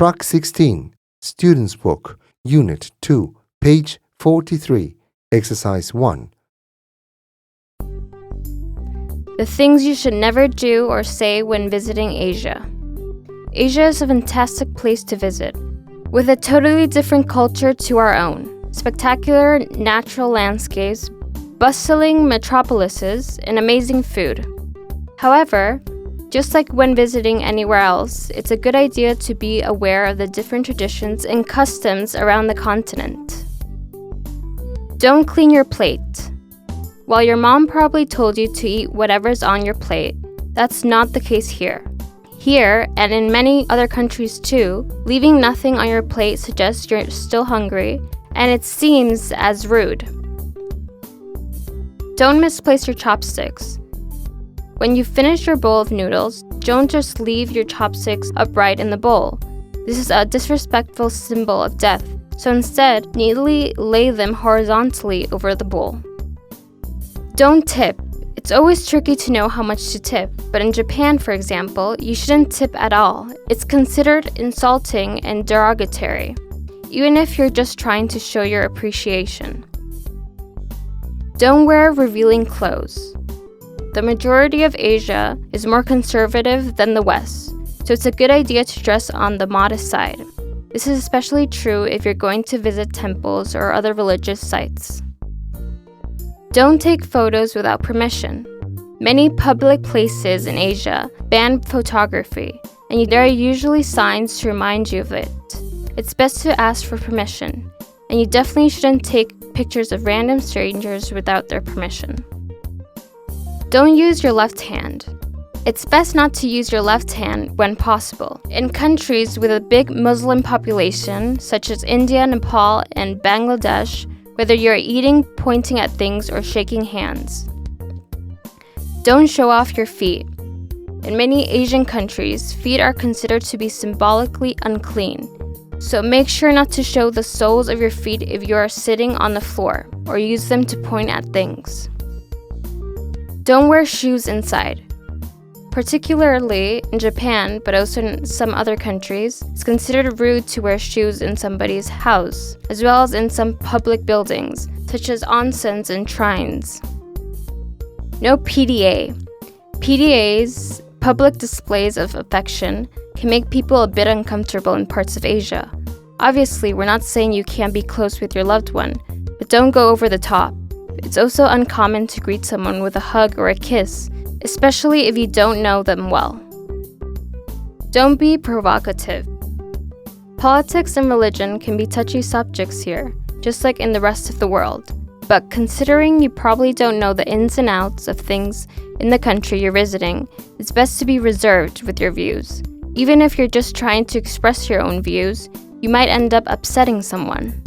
Track 16, Students' Book, Unit 2, page 43, Exercise 1. The things you should never do or say when visiting Asia. Asia is a fantastic place to visit, with a totally different culture to our own. Spectacular natural landscapes, bustling metropolises, and amazing food. However, just like when visiting anywhere else, it's a good idea to be aware of the different traditions and customs around the continent. Don't clean your plate. While your mom probably told you to eat whatever's on your plate, that's not the case here. Here, and in many other countries too, leaving nothing on your plate suggests you're still hungry, and it seems as rude. Don't misplace your chopsticks. When you finish your bowl of noodles, don't just leave your chopsticks upright in the bowl. This is a disrespectful symbol of death, so instead, neatly lay them horizontally over the bowl. Don't tip. It's always tricky to know how much to tip, but in Japan, for example, you shouldn't tip at all. It's considered insulting and derogatory, even if you're just trying to show your appreciation. Don't wear revealing clothes. The majority of Asia is more conservative than the West, so it's a good idea to dress on the modest side. This is especially true if you're going to visit temples or other religious sites. Don't take photos without permission. Many public places in Asia ban photography, and there are usually signs to remind you of it. It's best to ask for permission, and you definitely shouldn't take pictures of random strangers without their permission. Don't use your left hand. It's best not to use your left hand when possible. In countries with a big Muslim population, such as India, Nepal, and Bangladesh, whether you're eating, pointing at things, or shaking hands. Don't show off your feet. In many Asian countries, feet are considered to be symbolically unclean, so make sure not to show the soles of your feet if you are sitting on the floor, or use them to point at things. Don't wear shoes inside. Particularly in Japan, but also in some other countries, it's considered rude to wear shoes in somebody's house, as well as in some public buildings, such as onsens and shrines. No PDA. PDAs, public displays of affection, can make people a bit uncomfortable in parts of Asia. Obviously, we're not saying you can't be close with your loved one, but don't go over the top. It's also uncommon to greet someone with a hug or a kiss, especially if you don't know them well. Don't be provocative. Politics and religion can be touchy subjects here, just like in the rest of the world. But considering you probably don't know the ins and outs of things in the country you're visiting, it's best to be reserved with your views. Even if you're just trying to express your own views, you might end up upsetting someone.